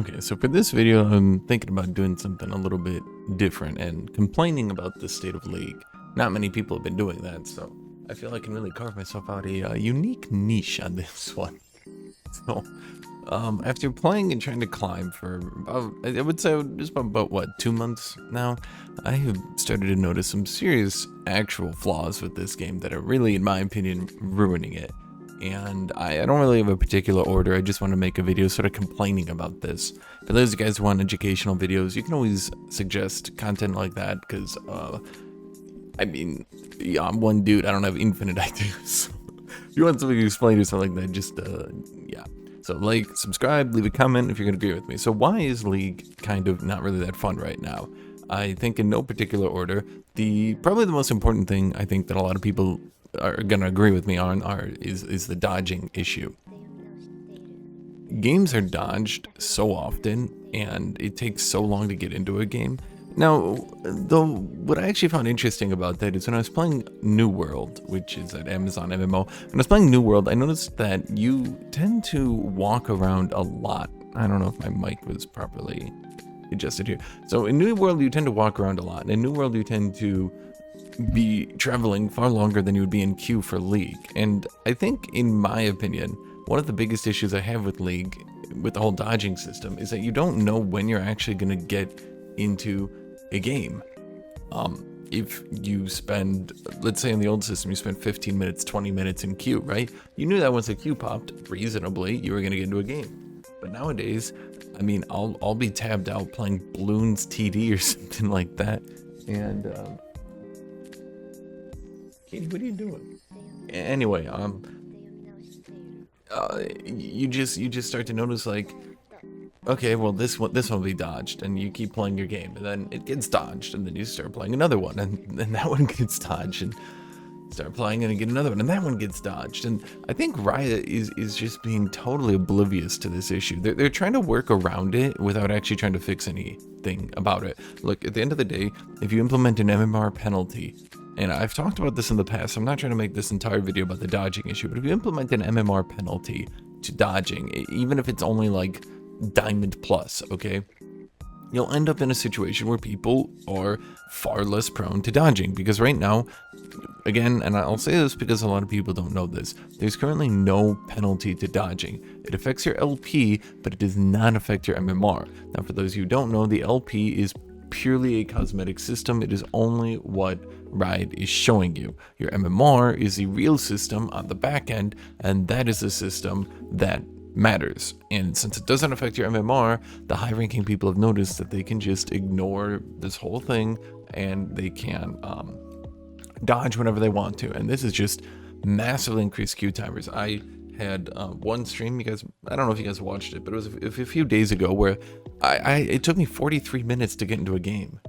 Okay, so for this video, I'm thinking about doing something a little bit different and complaining about the state of League. Not many people have been doing that, so I feel I can really carve myself out a unique niche on this one. So, after playing and trying to climb for about, I would say just about what, 2 months now, I have started to notice some serious actual flaws with this game that are really, in my opinion, ruining it. And I don't really have a particular order. I just want to make a video sort of complaining about this. For those of you guys who want educational videos, you can always suggest content like that, because I mean, yeah, I'm one dude, I don't have infinite ideas. If you want somebody to explain or something like that, just yeah. So like, subscribe, leave a comment if you're gonna agree with me. So why is League kind of not really that fun right now? I think in no particular order, probably the most important thing I think that a lot of people are gonna agree with me on is the dodging issue. Games are dodged so often, and it takes so long to get into a game. Now, though, what I actually found interesting about that is when I was playing New World, which is an Amazon MMO, when I was playing New World, I noticed that you tend to walk around a lot. I don't know if my mic was properly adjusted here. So in New World, you tend to walk around a lot, and in New World, you tend to be traveling far longer than you would be in queue for League. And I think, in my opinion, one of the biggest issues I have with League, with the whole dodging system, is that you don't know when you're actually going to get into a game. If you spend, let's say in the old system, you spent 15 minutes, 20 minutes in queue, right? You knew that once a queue popped, reasonably, you were going to get into a game. But nowadays, I mean, I'll be tabbed out playing Bloons TD or something like that, and Katie, what are you doing? Anyway, you just start to notice, like, okay, well, this one will be dodged, and you keep playing your game, and then it gets dodged, and then you start playing another one, and then that one gets dodged, and start playing and get another one, and that one gets dodged. And I think Riot is just being totally oblivious to this issue. They're trying to work around it without actually trying to fix anything about it. Look, at the end of the day, if you implement an MMR penalty, and I've talked about this in the past, so I'm not trying to make this entire video about the dodging issue, but if you implement an MMR penalty to dodging, even if it's only like Diamond Plus, okay, you'll end up in a situation where people are far less prone to dodging. Because right now, again, and I'll say this because a lot of people don't know this, there's currently no penalty to dodging. It affects your LP, but it does not affect your MMR. Now, for those who don't know, the LP is purely a cosmetic system. It is only what Riot is showing you. Your MMR is the real system on the back end, and that is the system that matters. And since it doesn't affect your MMR, the high-ranking people have noticed that they can just ignore this whole thing, and they can dodge whenever they want to. And this is just massively increased queue timers. I had one stream, I don't know if you guys watched it, but it was a few days ago, where it took me 43 minutes to get into a game.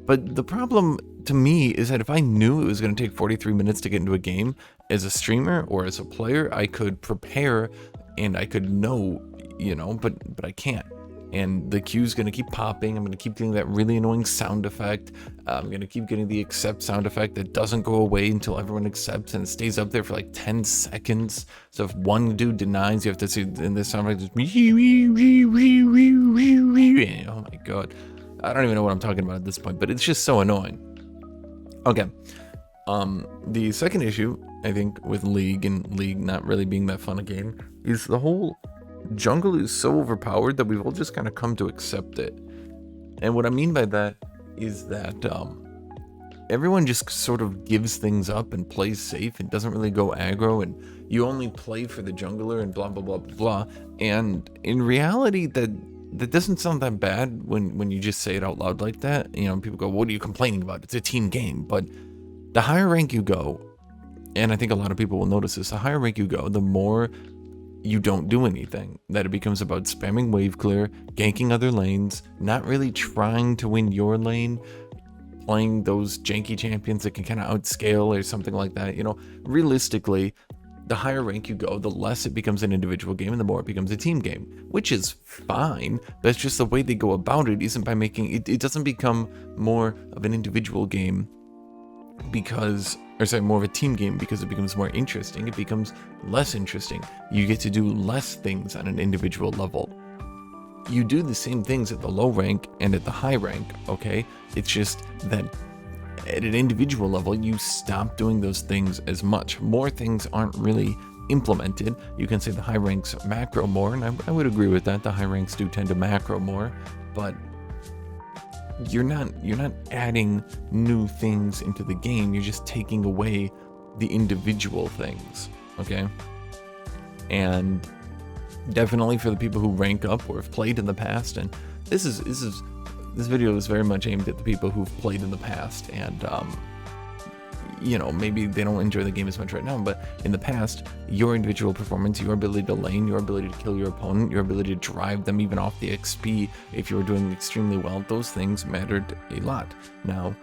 But the problem to me is that if I knew it was going to take 43 minutes to get into a game, as a streamer or as a player, I could prepare and I could know, you know, but I can't. And the queue's going to keep popping. I'm going to keep getting that really annoying sound effect. I'm going to keep getting the accept sound effect that doesn't go away until everyone accepts, and it stays up there for like 10 seconds. So if one dude denies, you have to see in this sound effect, just, oh my god. I don't even know what I'm talking about at this point, but it's just so annoying. Okay. The second issue, I think, with League, and League not really being that fun a game, is the whole jungle is so overpowered that we've all just kind of come to accept it. And what I mean by that is that everyone just sort of gives things up and plays safe and doesn't really go aggro, and you only play for the jungler and blah blah blah blah blah. And in reality, that doesn't sound that bad when you just say it out loud like that. You know, people go, what are you complaining about? It's a team game. But the higher rank you go, and I think a lot of people will notice this, the higher rank you go, the more you don't do anything. That it becomes about spamming wave clear, ganking other lanes, not really trying to win your lane, playing those janky champions that can kind of outscale or something like that. You know, realistically, the higher rank you go, the less it becomes an individual game and the more it becomes a team game, which is fine, but it's just the way they go about it isn't by making it, it doesn't become more of an individual game because, or sorry, more of a team game because it becomes more interesting. It becomes less interesting. You get to do less things on an individual level. you do the same things at the low rank and at the high rank, okay? It's just that at an individual level, you stop doing those things as much. More things aren't really implemented. You can say the high ranks macro more, and I would agree with that. The high ranks do tend to macro more, but you're not adding new things into the game. You're just taking away the individual things, okay? And definitely for the people who rank up or have played in the past, and this video is very much aimed at the people who've played in the past, and you know, maybe they don't enjoy the game as much right now, but in the past, your individual performance, your ability to lane, your ability to kill your opponent, your ability to drive them even off the XP if you were doing extremely well, those things mattered a lot. Now,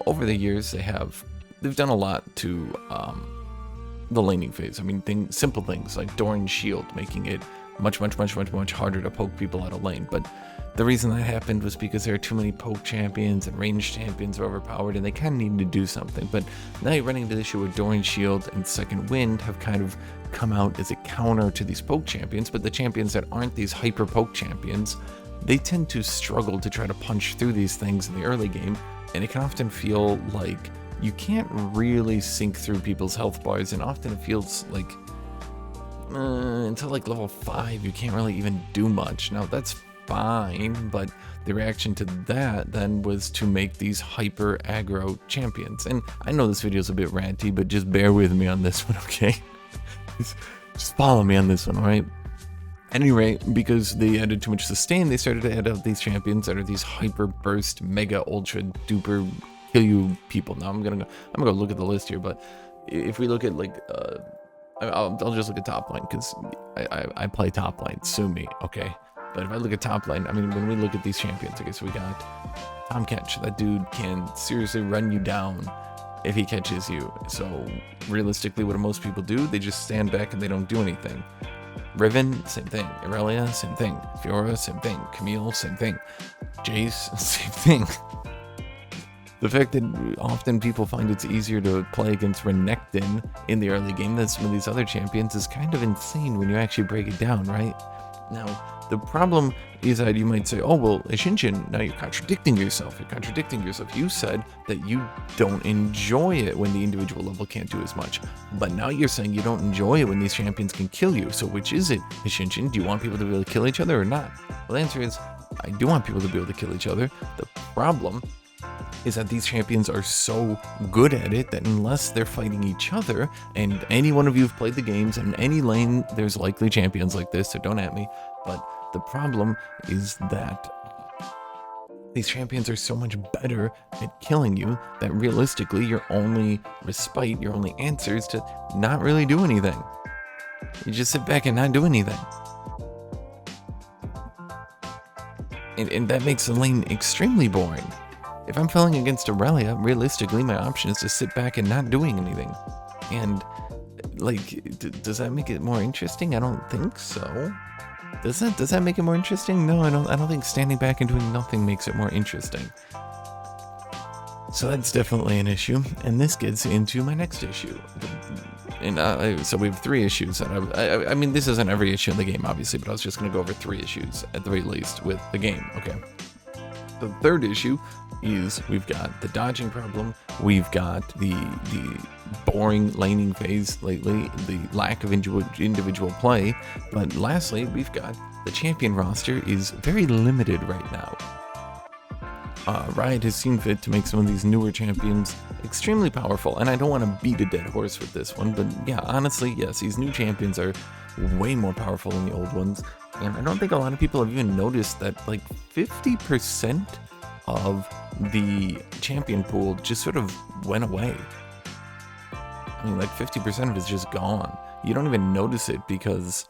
over the years, they've done a lot to the laning phase. I mean, simple things like Doran's shield, making it much harder to poke people out of lane. But the reason that happened was because there are too many poke champions and ranged champions are overpowered, and they kind of needed to do something. But now you're running into the issue where Doran's shield and Second Wind have kind of come out as a counter to these poke champions, but the champions that aren't these hyper poke champions, they tend to struggle to try to punch through these things in the early game, and it can often feel like you can't really sink through people's health bars, and often it feels like until like level 5 you can't really even do much. Now that's fine, but the reaction to that then was to make these hyper aggro champions. And I know this video is a bit ranty, but just bear with me on this one, okay? just follow me on this one, alright? At any rate, because they added too much sustain, they started to add out these champions that are these hyper burst, mega ultra duper kill you people. Now I'm gonna go look at the list here, but if we look at like I'll just look at top lane, because I play top lane, sue me, okay? But if I look at top lane, I mean, when we look at these champions, okay, so we got Tom Catch. That dude can seriously run you down if he catches you. So realistically, what do most people do? They just stand back and they don't do anything. Riven, same thing. Irelia, same thing. Fiora, same thing. Camille, same thing. Jace, same thing. The fact that often people find it's easier to play against Renekton in the early game than some of these other champions is kind of insane when you actually break it down, right? Now, the problem is that you might say, oh, well, Hashinshin, now you're contradicting yourself. You're contradicting yourself. You said that you don't enjoy it when the individual level can't do as much. But now you're saying you don't enjoy it when these champions can kill you. So which is it, Hashinshin? Do you want people to be able to kill each other or not? Well, the answer is, I do want people to be able to kill each other. The problem is that these champions are so good at it that unless they're fighting each other, and any one of you have played the games, in any lane there's likely champions like this, so don't at me, but the problem is that these champions are so much better at killing you that realistically your only respite, your only answer is to not really do anything. You just sit back and not do anything. And that makes the lane extremely boring. If I'm filling against Irelia, realistically, my option is to sit back and not doing anything. And, like, does that make it more interesting? I don't think so. Does that make it more interesting? No, I don't think standing back and doing nothing makes it more interesting. So that's definitely an issue. And this gets into my next issue. And so we have 3 issues. That I mean, this isn't every issue in the game, obviously, but I was just going to go over 3 issues, at the very least, with the game, okay? The third issue is we've got the dodging problem, we've got the boring laning phase lately, the lack of individual play, but lastly, we've got the champion roster is very limited right now. Riot has seen fit to make some of these newer champions extremely powerful, and I don't want to beat a dead horse with this one, but yeah, honestly, yes, these new champions are way more powerful than the old ones, and I don't think a lot of people have even noticed that like 50% of the champion pool just sort of went away. I mean, like 50% of it is just gone. You don't even notice it because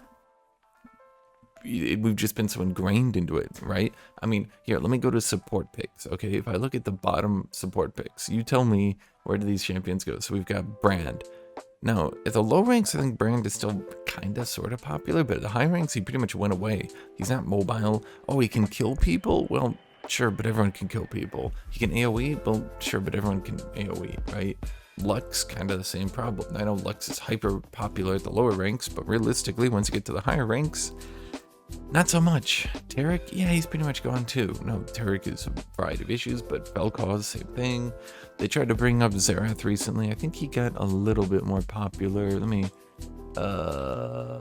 we've just been so ingrained into it, right? I mean, here, let me go to support picks, okay? If I look at the bottom support picks, you tell me where do these champions go? So we've got Brand. Now, at the low ranks, I think Brand is still kind of sort of popular, but at the high ranks, he pretty much went away. He's not mobile. Oh, he can kill people? Well, sure, but everyone can kill people. He can AoE? Well, sure, but everyone can AoE, right? Lux, kind of the same problem. I know Lux is hyper popular at the lower ranks, but realistically, once you get to the higher ranks, Not so much. Tarek, yeah, he's pretty much gone too. No, Tarek is a variety of issues, but Vel'Koz, same thing. They tried to bring up Xerath recently. I think he got a little bit more popular.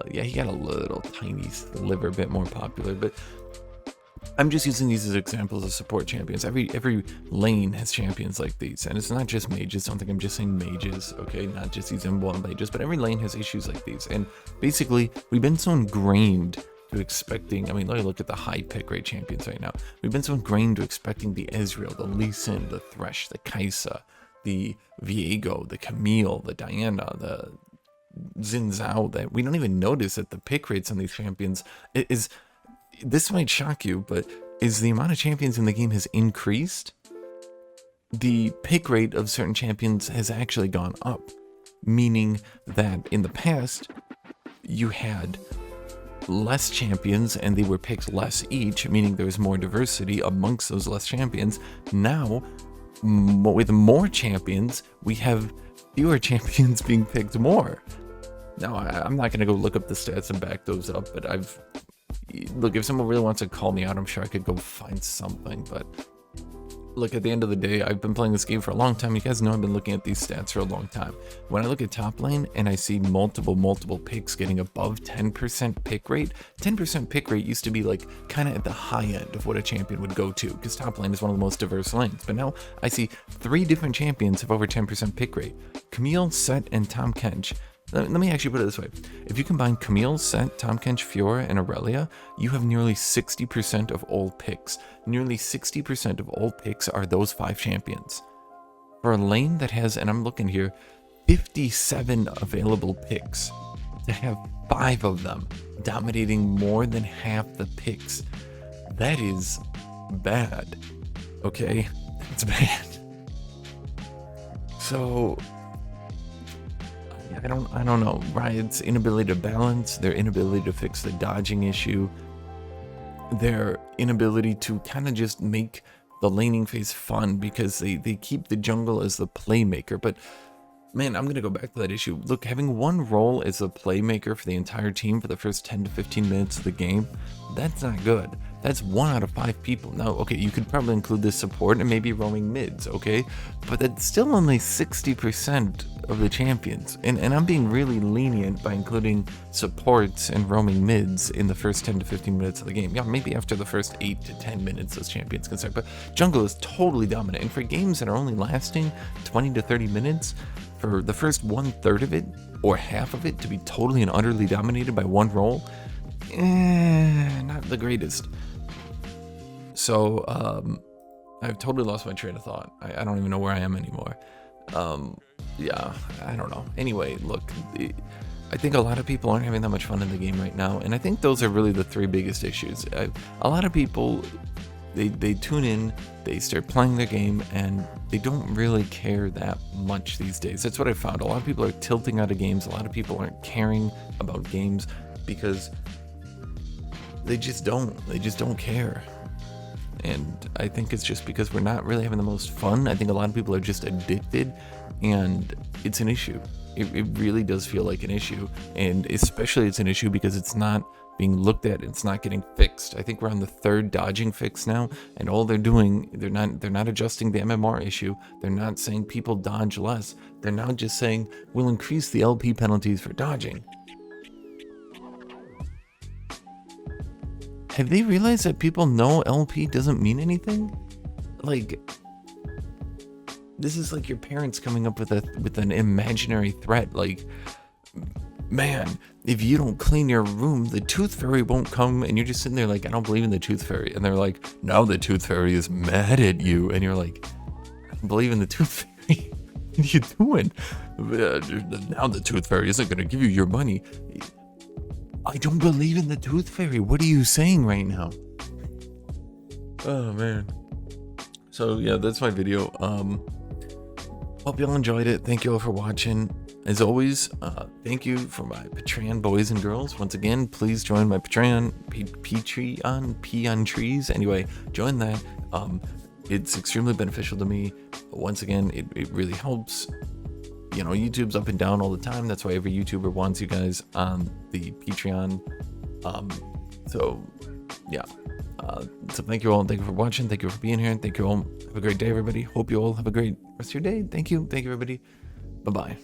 Yeah, he got a little tiny sliver bit more popular, but I'm just using these as examples of support champions. Every lane has champions like these, and it's not just mages. Don't think I'm just saying mages, okay? Not just these M1 mages, but every lane has issues like these. And basically, we've been so ingrained to expecting, I mean, look at the high pick rate champions right now. We've been so ingrained to expecting the Ezreal, the Lee Sin, the Thresh, the Kai'Sa, the Viego, the Camille, the Diana, the Xin Zhao, that we don't even notice that the pick rates on these champions is, this might shock you, but is the amount of champions in the game has increased, the pick rate of certain champions has actually gone up. Meaning that in the past, you had less champions and they were picked less each, meaning there was more diversity amongst those less champions. Now, with more champions, we have fewer champions being picked more. Now, I'm not going to go look up the stats and back those up, but look, if someone really wants to call me out, I'm sure I could go find something, but look, at the end of the day, I've been playing this game for a long time. You guys know I've been looking at these stats for a long time. When I look at top lane and I see multiple picks getting above 10% pick rate, 10% pick rate used to be like kind of at the high end of what a champion would go to, because top lane is one of the most diverse lanes. But now I see 3 different champions have over 10% pick rate: Camille, Sett, and Tahm Kench. Let me actually put it this way. If you combine Camille, Sett, Tahm Kench, Fiora, and Aurelia, you have nearly 60% of all picks. Nearly 60% of all picks are those 5 champions. For a lane that has, and I'm looking here, 57 available picks, to have 5 of them dominating more than half the picks, that is bad. Okay? It's bad. So I don't know. Riot's inability to balance, their inability to fix the dodging issue, their inability to kind of just make the laning phase fun, because they keep the jungle as the playmaker. But man, I'm gonna go back to that issue. Look, having one role as a playmaker for the entire team for the first 10 to 15 minutes of the game, that's not good. That's 1 out of 5 people. Now, okay, you could probably include this support and maybe roaming mids, okay? But that's still only 60% of the champions. And I'm being really lenient by including supports and roaming mids in the first 10 to 15 minutes of the game. Yeah, maybe after the first 8 to 10 minutes those champions can start. But jungle is totally dominant. And for games that are only lasting 20 to 30 minutes, for the first 1/3 of it, or half of it, to be totally and utterly dominated by one role, not the greatest. So, I've totally lost my train of thought. I don't even know where I am anymore. Yeah, I don't know. Anyway, look, I think a lot of people aren't having that much fun in the game right now, and I think those are really the 3 biggest issues. A lot of people, they tune in, they start playing their game, and they don't really care that much these days. That's what I found. A lot of people are tilting out of games. A lot of people aren't caring about games because they just don't care. And I think it's just because we're not really having the most fun. I think a lot of people are just addicted, and it's an issue. It really does feel like an issue, and especially it's an issue because it's not being looked at, it's not getting fixed. I think we're on the 3rd dodging fix now, and all they're doing, they're not adjusting the MMR issue. They're not saying people dodge less. They're now just saying we'll increase the LP penalties for dodging. Have they realized that people know LP doesn't mean anything? Like, this is like your parents coming up with an imaginary threat. Like, man, if you don't clean your room, the tooth fairy won't come. And you're just sitting there like, I don't believe in the tooth fairy. And they're like, now the tooth fairy is mad at you. And you're like, I don't believe in the tooth fairy. What are you doing? Now the tooth fairy isn't going to give you your money. I don't believe in the tooth fairy. What are you saying right now? Oh, man. So, yeah, that's my video. Hope y'all enjoyed it. Thank you all for watching. As always, thank you for my Patreon boys and girls. Once again, please join my Patreon, P on trees. Anyway, join that. It's extremely beneficial to me. Once again, it really helps. You know, YouTube's up and down all the time. That's why every YouTuber wants you guys on the Patreon. So yeah, so thank you all, and thank you for watching, thank you for being here, and thank you all. Have a great day, everybody. Hope you all have a great rest of your day. Thank you, everybody. Bye bye.